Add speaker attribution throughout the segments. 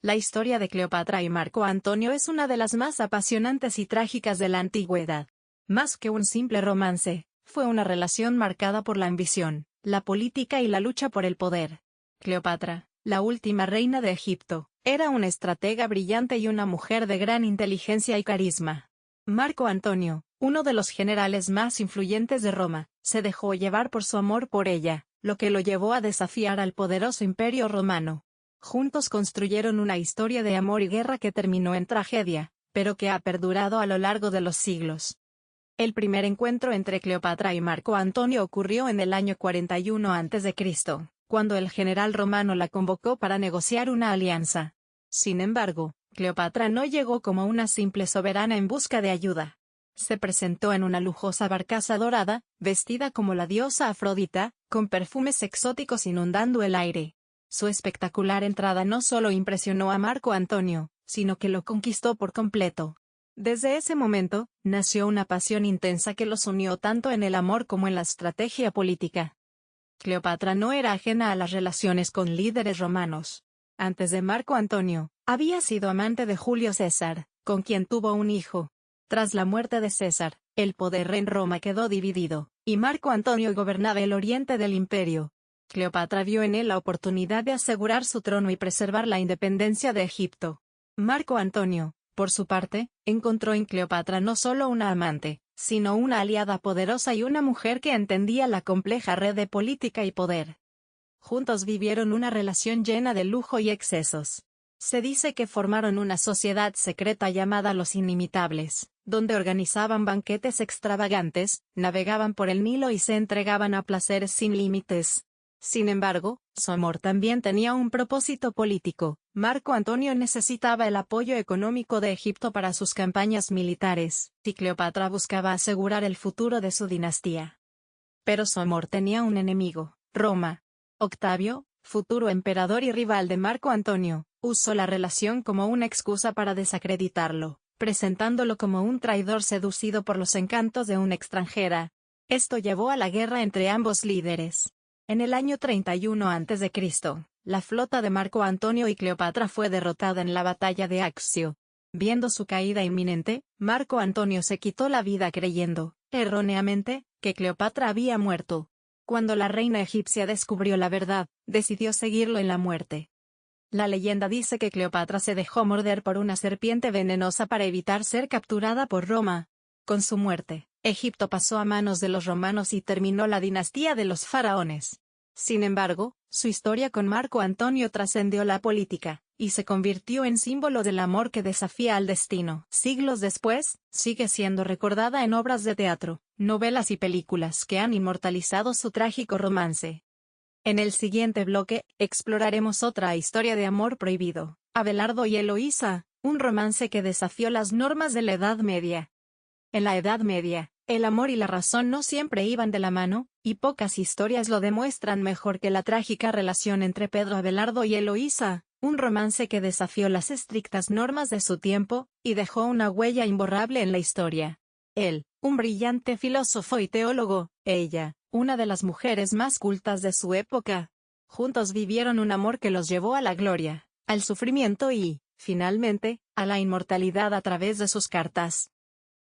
Speaker 1: La historia de Cleopatra y Marco Antonio es una de las más apasionantes y trágicas de la antigüedad. Más que un simple romance, fue una relación marcada por la ambición, la política y la lucha por el poder. Cleopatra, la última reina de Egipto, era una estratega brillante y una mujer de gran inteligencia y carisma. Marco Antonio, uno de los generales más influyentes de Roma, se dejó llevar por su amor por ella, lo que lo llevó a desafiar al poderoso imperio romano. Juntos construyeron una historia de amor y guerra que terminó en tragedia, pero que ha perdurado a lo largo de los siglos. El primer encuentro entre Cleopatra y Marco Antonio ocurrió en el año 41 a.C., cuando el general romano la convocó para negociar una alianza. Sin embargo, Cleopatra no llegó como una simple soberana en busca de ayuda. Se presentó en una lujosa barcaza dorada, vestida como la diosa Afrodita, con perfumes exóticos inundando el aire. Su espectacular entrada no solo impresionó a Marco Antonio, sino que lo conquistó por completo. Desde ese momento, nació una pasión intensa que los unió tanto en el amor como en la estrategia política. Cleopatra no era ajena a las relaciones con líderes romanos. Antes de Marco Antonio, había sido amante de Julio César, con quien tuvo un hijo. Tras la muerte de César, el poder en Roma quedó dividido, y Marco Antonio gobernaba el oriente del imperio. Cleopatra vio en él la oportunidad de asegurar su trono y preservar la independencia de Egipto. Marco Antonio, por su parte, encontró en Cleopatra no solo una amante, sino una aliada poderosa y una mujer que entendía la compleja red de política y poder. Juntos vivieron una relación llena de lujo y excesos. Se dice que formaron una sociedad secreta llamada Los Inimitables, donde organizaban banquetes extravagantes, navegaban por el Nilo y se entregaban a placeres sin límites. Sin embargo, su amor también tenía un propósito político. Marco Antonio necesitaba el apoyo económico de Egipto para sus campañas militares, y Cleopatra buscaba asegurar el futuro de su dinastía. Pero su amor tenía un enemigo, Roma. Octavio, futuro emperador y rival de Marco Antonio, usó la relación como una excusa para desacreditarlo, presentándolo como un traidor seducido por los encantos de una extranjera. Esto llevó a la guerra entre ambos líderes. En el año 31 a.C., la flota de Marco Antonio y Cleopatra fue derrotada en la batalla de Accio. Viendo su caída inminente, Marco Antonio se quitó la vida creyendo, erróneamente, que Cleopatra había muerto. Cuando la reina egipcia descubrió la verdad, decidió seguirlo en la muerte. La leyenda dice que Cleopatra se dejó morder por una serpiente venenosa para evitar ser capturada por Roma. Con su muerte, Egipto pasó a manos de los romanos y terminó la dinastía de los faraones. Sin embargo, su historia con Marco Antonio trascendió la política, y se convirtió en símbolo del amor que desafía al destino. Siglos después, sigue siendo recordada en obras de teatro, novelas y películas que han inmortalizado su trágico romance. En el siguiente bloque, exploraremos otra historia de amor prohibido, Abelardo y Eloísa, un romance que desafió las normas de la Edad Media. En la Edad Media, el amor y la razón no siempre iban de la mano, y pocas historias lo demuestran mejor que la trágica relación entre Pedro Abelardo y Eloísa, un romance que desafió las estrictas normas de su tiempo, y dejó una huella imborrable en la historia. Él, un brillante filósofo y teólogo, ella, una de las mujeres más cultas de su época. Juntos vivieron un amor que los llevó a la gloria, al sufrimiento y, finalmente, a la inmortalidad a través de sus cartas.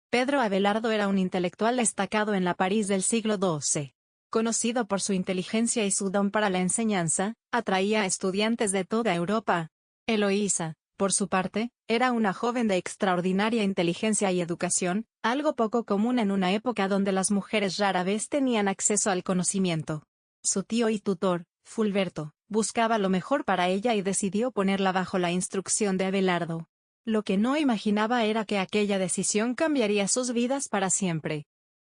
Speaker 1: Pedro Abelardo era un intelectual destacado en la París del siglo XII. Conocido por su inteligencia y su don para la enseñanza, atraía a estudiantes de toda Europa. Eloísa, por su parte, era una joven de extraordinaria inteligencia y educación, algo poco común en una época donde las mujeres rara vez tenían acceso al conocimiento. Su tío y tutor, Fulberto, buscaba lo mejor para ella y decidió ponerla bajo la instrucción de Abelardo. Lo que no imaginaba era que aquella decisión cambiaría sus vidas para siempre.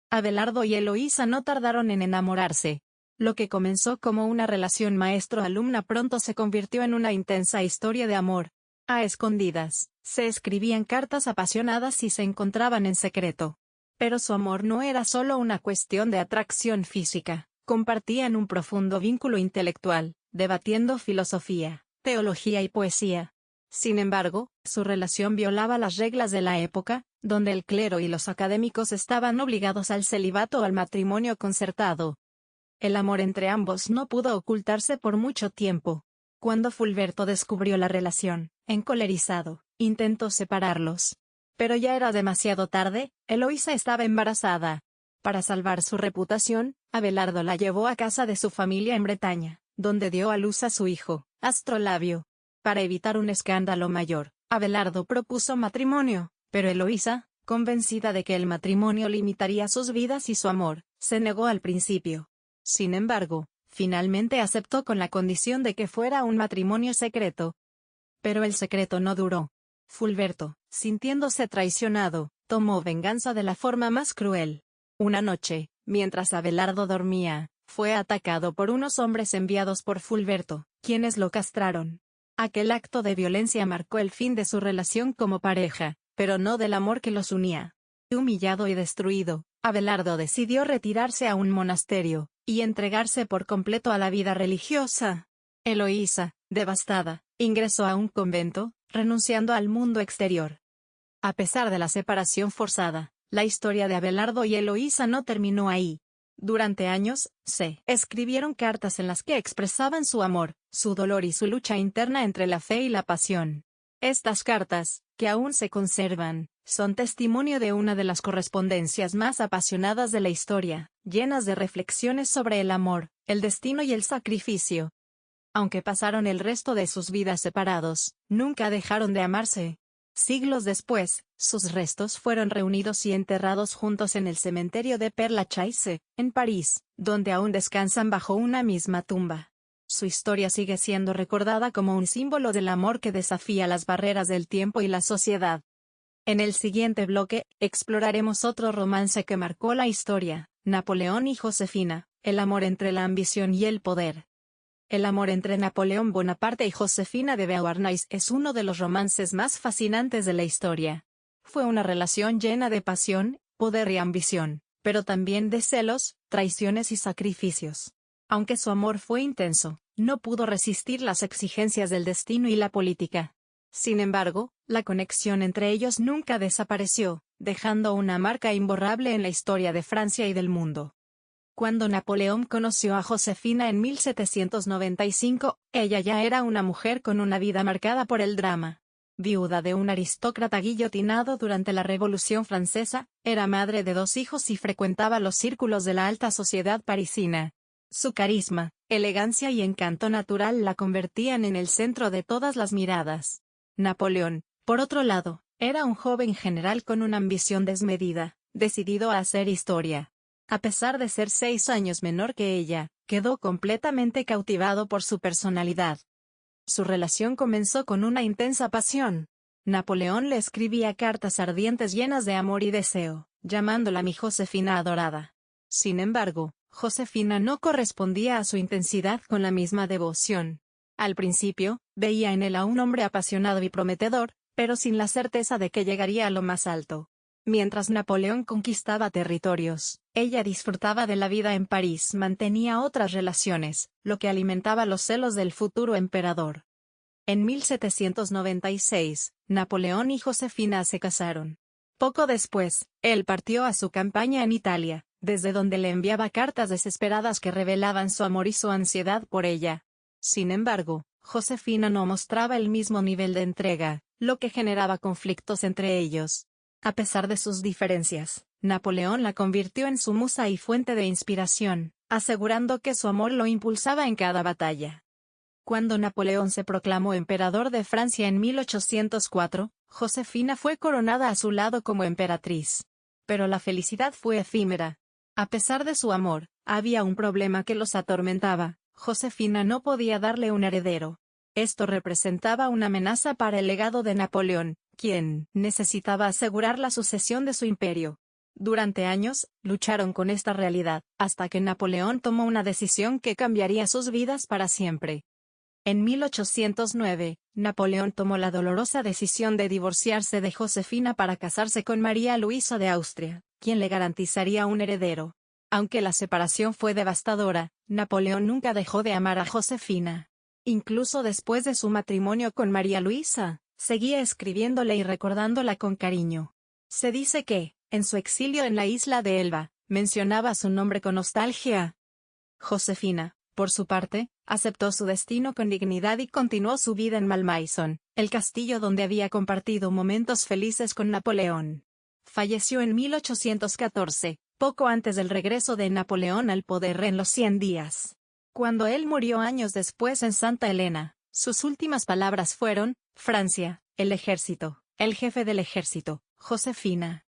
Speaker 1: Abelardo y Eloísa no tardaron en enamorarse. Lo que comenzó como una relación maestro-alumna pronto se convirtió en una intensa historia de amor. A escondidas, se escribían cartas apasionadas y se encontraban en secreto. Pero su amor no era solo una cuestión de atracción física, compartían un profundo vínculo intelectual, debatiendo filosofía, teología y poesía. Sin embargo, su relación violaba las reglas de la época, donde el clero y los académicos estaban obligados al celibato o al matrimonio concertado. El amor entre ambos no pudo ocultarse por mucho tiempo. Cuando Fulberto descubrió la relación, Encolerizado, intentó separarlos. Pero ya era demasiado tarde, Eloísa estaba embarazada. Para salvar su reputación, Abelardo la llevó a casa de su familia en Bretaña, donde dio a luz a su hijo, Astrolabio. Para evitar un escándalo mayor, Abelardo propuso matrimonio, pero Eloísa, convencida de que el matrimonio limitaría sus vidas y su amor, se negó al principio. Sin embargo, finalmente aceptó con la condición de que fuera un matrimonio secreto. Pero el secreto no duró. Fulberto, sintiéndose traicionado, tomó venganza de la forma más cruel. Una noche, mientras Abelardo dormía, fue atacado por unos hombres enviados por Fulberto, quienes lo castraron. Aquel acto de violencia marcó el fin de su relación como pareja, pero no del amor que los unía. Humillado y destruido, Abelardo decidió retirarse a un monasterio, y entregarse por completo a la vida religiosa. Eloísa, devastada, ingresó a un convento, renunciando al mundo exterior. A pesar de la separación forzada, la historia de Abelardo y Eloísa no terminó ahí. Durante años, se escribieron cartas en las que expresaban su amor, su dolor y su lucha interna entre la fe y la pasión. Estas cartas, que aún se conservan, son testimonio de una de las correspondencias más apasionadas de la historia, llenas de reflexiones sobre el amor, el destino y el sacrificio. Aunque pasaron el resto de sus vidas separados, nunca dejaron de amarse. Siglos después, sus restos fueron reunidos y enterrados juntos en el cementerio de Père Lachaise, en París, donde aún descansan bajo una misma tumba. Su historia sigue siendo recordada como un símbolo del amor que desafía las barreras del tiempo y la sociedad. En el siguiente bloque, exploraremos otro romance que marcó la historia, Napoleón y Josefina, el amor entre la ambición y el poder. El amor entre Napoleón Bonaparte y Josefina de Beauharnais es uno de los romances más fascinantes de la historia. Fue una relación llena de pasión, poder y ambición, pero también de celos, traiciones y sacrificios. Aunque su amor fue intenso, no pudo resistir las exigencias del destino y la política. Sin embargo, la conexión entre ellos nunca desapareció, dejando una marca imborrable en la historia de Francia y del mundo. Cuando Napoleón conoció a Josefina en 1795, ella ya era una mujer con una vida marcada por el drama. Viuda de un aristócrata guillotinado durante la Revolución Francesa, era madre de 2 hijos y frecuentaba los círculos de la alta sociedad parisina. Su carisma, elegancia y encanto natural la convertían en el centro de todas las miradas. Napoleón, por otro lado, era un joven general con una ambición desmedida, decidido a hacer historia. A pesar de ser 6 años menor que ella, quedó completamente cautivado por su personalidad. Su relación comenzó con una intensa pasión. Napoleón le escribía cartas ardientes llenas de amor y deseo, llamándola mi Josefina adorada. Sin embargo, Josefina no correspondía a su intensidad con la misma devoción. Al principio, veía en él a un hombre apasionado y prometedor, pero sin la certeza de que llegaría a lo más alto. Mientras Napoleón conquistaba territorios, ella disfrutaba de la vida en París, mantenía otras relaciones, lo que alimentaba los celos del futuro emperador. En 1796, Napoleón y Josefina se casaron. Poco después, él partió a su campaña en Italia, desde donde le enviaba cartas desesperadas que revelaban su amor y su ansiedad por ella. Sin embargo, Josefina no mostraba el mismo nivel de entrega, lo que generaba conflictos entre ellos. A pesar de sus diferencias, Napoleón la convirtió en su musa y fuente de inspiración, asegurando que su amor lo impulsaba en cada batalla. Cuando Napoleón se proclamó emperador de Francia en 1804, Josefina fue coronada a su lado como emperatriz. Pero la felicidad fue efímera. A pesar de su amor, había un problema que los atormentaba: Josefina no podía darle un heredero. Esto representaba una amenaza para el legado de Napoleón, quien necesitaba asegurar la sucesión de su imperio. Durante años, lucharon con esta realidad, hasta que Napoleón tomó una decisión que cambiaría sus vidas para siempre. En 1809, Napoleón tomó la dolorosa decisión de divorciarse de Josefina para casarse con María Luisa de Austria, quien le garantizaría un heredero. Aunque la separación fue devastadora, Napoleón nunca dejó de amar a Josefina. Incluso después de su matrimonio con María Luisa, seguía escribiéndole y recordándola con cariño. Se dice que, en su exilio en la isla de Elba, mencionaba su nombre con nostalgia. Josefina, por su parte, aceptó su destino con dignidad y continuó su vida en Malmaison, el castillo donde había compartido momentos felices con Napoleón. Falleció en 1814, poco antes del regreso de Napoleón al poder en los 100 días. Cuando él murió años después en Santa Elena, sus últimas palabras fueron: Francia, el ejército, el jefe del ejército, Josefina.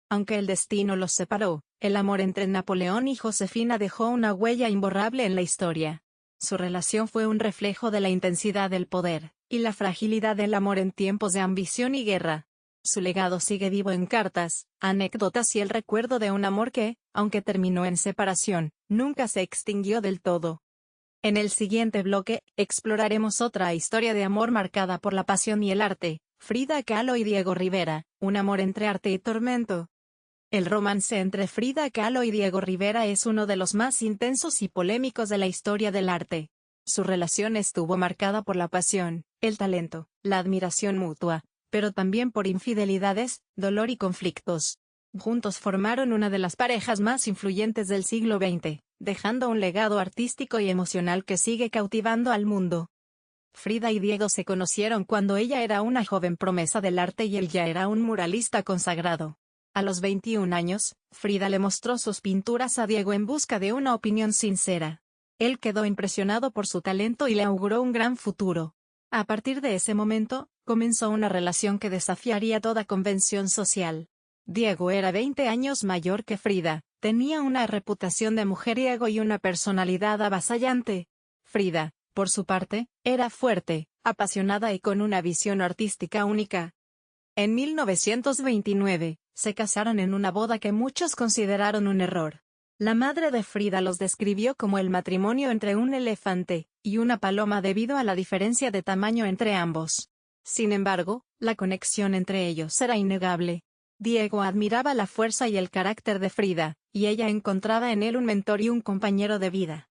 Speaker 1: Aunque el destino los separó, el amor entre Napoleón y Josefina dejó una huella imborrable en la historia. Su relación fue un reflejo de la intensidad del poder, y la fragilidad del amor en tiempos de ambición y guerra. Su legado sigue vivo en cartas, anécdotas y el recuerdo de un amor que, aunque terminó en separación, nunca se extinguió del todo. En el siguiente bloque, exploraremos otra historia de amor marcada por la pasión y el arte: Frida Kahlo y Diego Rivera, un amor entre arte y tormento. El romance entre Frida Kahlo y Diego Rivera es uno de los más intensos y polémicos de la historia del arte. Su relación estuvo marcada por la pasión, el talento, la admiración mutua, pero también por infidelidades, dolor y conflictos. Juntos formaron una de las parejas más influyentes del siglo XX, dejando un legado artístico y emocional que sigue cautivando al mundo. Frida y Diego se conocieron cuando ella era una joven promesa del arte y él ya era un muralista consagrado. A los 21 años, Frida le mostró sus pinturas a Diego en busca de una opinión sincera. Él quedó impresionado por su talento y le auguró un gran futuro. A partir de ese momento, comenzó una relación que desafiaría toda convención social. Diego era 20 años mayor que Frida, tenía una reputación de mujeriego y una personalidad avasallante. Frida, por su parte, era fuerte, apasionada y con una visión artística única. En 1929, se casaron en una boda que muchos consideraron un error. La madre de Frida los describió como el matrimonio entre un elefante y una paloma debido a la diferencia de tamaño entre ambos. Sin embargo, la conexión entre ellos era innegable. Diego admiraba la fuerza y el carácter de Frida, y ella encontraba en él un mentor y un compañero de vida.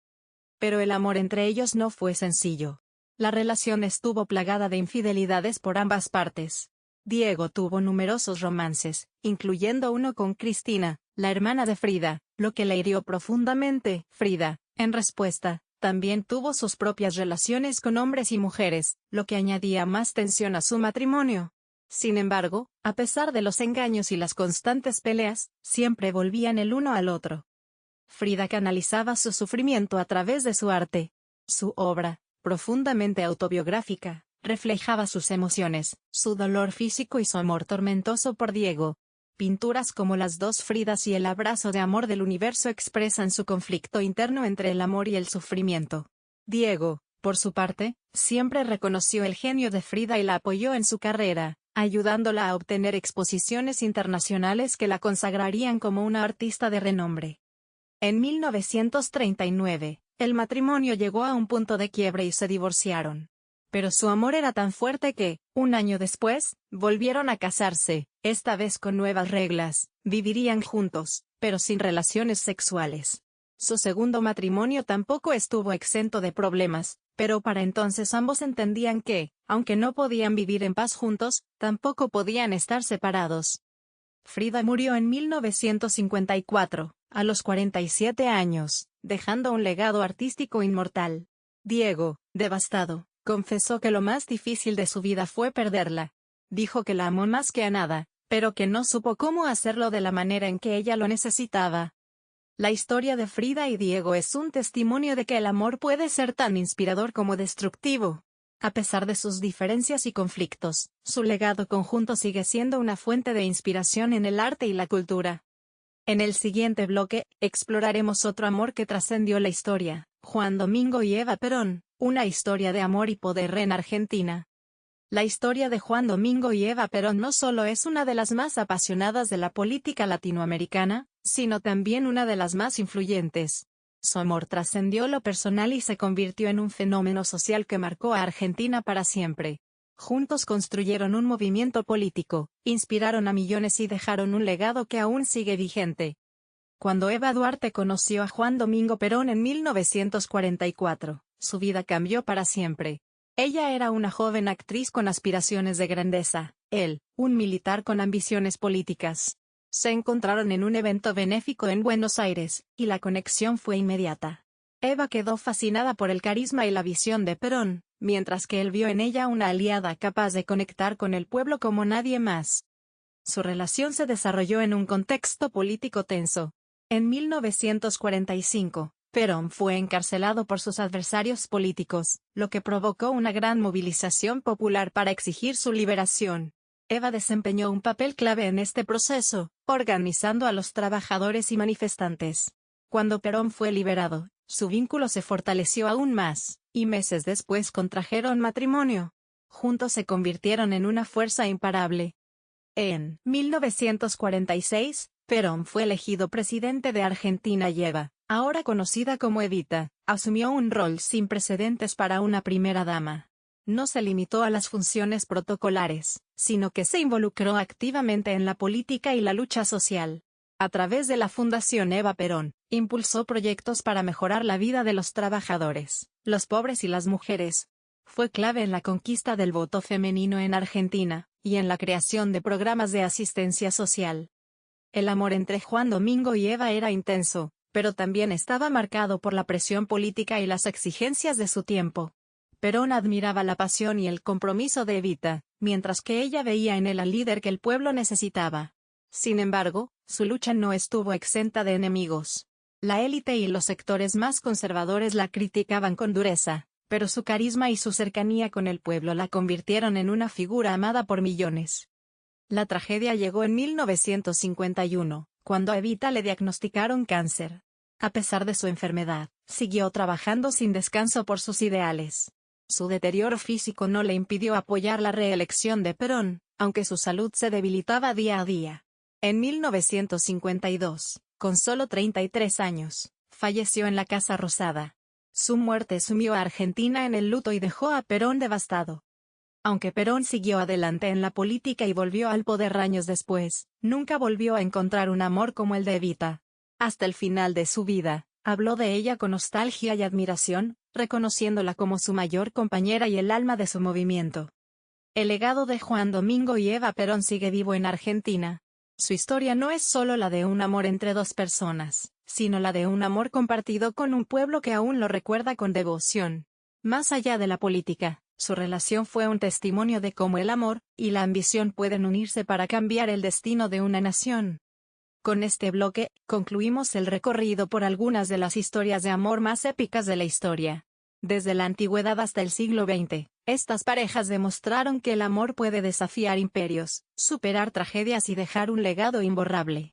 Speaker 1: Pero el amor entre ellos no fue sencillo. La relación estuvo plagada de infidelidades por ambas partes. Diego tuvo numerosos romances, incluyendo uno con Cristina, la hermana de Frida, lo que le hirió profundamente. Frida, en respuesta, también tuvo sus propias relaciones con hombres y mujeres, lo que añadía más tensión a su matrimonio. Sin embargo, a pesar de los engaños y las constantes peleas, siempre volvían el uno al otro. Frida canalizaba su sufrimiento a través de su arte. Su obra, profundamente autobiográfica, reflejaba sus emociones, su dolor físico y su amor tormentoso por Diego. Pinturas como Las dos Fridas y El abrazo de amor del universo expresan su conflicto interno entre el amor y el sufrimiento. Diego, por su parte, siempre reconoció el genio de Frida y la apoyó en su carrera, ayudándola a obtener exposiciones internacionales que la consagrarían como una artista de renombre. En 1939, el matrimonio llegó a un punto de quiebre y se divorciaron. Pero su amor era tan fuerte que, un año después, volvieron a casarse, esta vez con nuevas reglas. Vivirían juntos, pero sin relaciones sexuales. Su segundo matrimonio tampoco estuvo exento de problemas, pero para entonces ambos entendían que, aunque no podían vivir en paz juntos, tampoco podían estar separados. Frida murió en 1954, a los 47 años, dejando un legado artístico inmortal. Diego, devastado, confesó que lo más difícil de su vida fue perderla. Dijo que la amó más que a nada, pero que no supo cómo hacerlo de la manera en que ella lo necesitaba. La historia de Frida y Diego es un testimonio de que el amor puede ser tan inspirador como destructivo. A pesar de sus diferencias y conflictos, su legado conjunto sigue siendo una fuente de inspiración en el arte y la cultura. En el siguiente bloque, exploraremos otro amor que trascendió la historia: Juan Domingo y Eva Perón, una historia de amor y poder en Argentina. La historia de Juan Domingo y Eva Perón no solo es una de las más apasionadas de la política latinoamericana, sino también una de las más influyentes. Su amor trascendió lo personal y se convirtió en un fenómeno social que marcó a Argentina para siempre. Juntos construyeron un movimiento político, inspiraron a millones y dejaron un legado que aún sigue vigente. Cuando Eva Duarte conoció a Juan Domingo Perón en 1944, su vida cambió para siempre. Ella era una joven actriz con aspiraciones de grandeza, él, un militar con ambiciones políticas. Se encontraron en un evento benéfico en Buenos Aires, y la conexión fue inmediata. Eva quedó fascinada por el carisma y la visión de Perón, mientras que él vio en ella una aliada capaz de conectar con el pueblo como nadie más. Su relación se desarrolló en un contexto político tenso. En 1945, Perón fue encarcelado por sus adversarios políticos, lo que provocó una gran movilización popular para exigir su liberación. Eva desempeñó un papel clave en este proceso, organizando a los trabajadores y manifestantes. Cuando Perón fue liberado, su vínculo se fortaleció aún más, y meses después contrajeron matrimonio. Juntos se convirtieron en una fuerza imparable. En 1946, Perón fue elegido presidente de Argentina y Eva, ahora conocida como Evita, asumió un rol sin precedentes para una primera dama. No se limitó a las funciones protocolares, sino que se involucró activamente en la política y la lucha social. A través de la Fundación Eva Perón, impulsó proyectos para mejorar la vida de los trabajadores, los pobres y las mujeres. Fue clave en la conquista del voto femenino en Argentina, y en la creación de programas de asistencia social. El amor entre Juan Domingo y Eva era intenso, pero también estaba marcado por la presión política y las exigencias de su tiempo. Perón admiraba la pasión y el compromiso de Evita, mientras que ella veía en él al líder que el pueblo necesitaba. Sin embargo, su lucha no estuvo exenta de enemigos. La élite y los sectores más conservadores la criticaban con dureza, pero su carisma y su cercanía con el pueblo la convirtieron en una figura amada por millones. La tragedia llegó en 1951, cuando a Evita le diagnosticaron cáncer. A pesar de su enfermedad, siguió trabajando sin descanso por sus ideales. Su deterioro físico no le impidió apoyar la reelección de Perón, aunque su salud se debilitaba día a día. En 1952, con solo 33 años, falleció en la Casa Rosada. Su muerte sumió a Argentina en el luto y dejó a Perón devastado. Aunque Perón siguió adelante en la política y volvió al poder años después, nunca volvió a encontrar un amor como el de Evita. Hasta el final de su vida, habló de ella con nostalgia y admiración, reconociéndola como su mayor compañera y el alma de su movimiento. El legado de Juan Domingo y Eva Perón sigue vivo en Argentina. Su historia no es solo la de un amor entre dos personas, sino la de un amor compartido con un pueblo que aún lo recuerda con devoción. Más allá de la política, su relación fue un testimonio de cómo el amor y la ambición pueden unirse para cambiar el destino de una nación. Con este bloque, concluimos el recorrido por algunas de las historias de amor más épicas de la historia. Desde la antigüedad hasta el siglo XX, estas parejas demostraron que el amor puede desafiar imperios, superar tragedias y dejar un legado imborrable.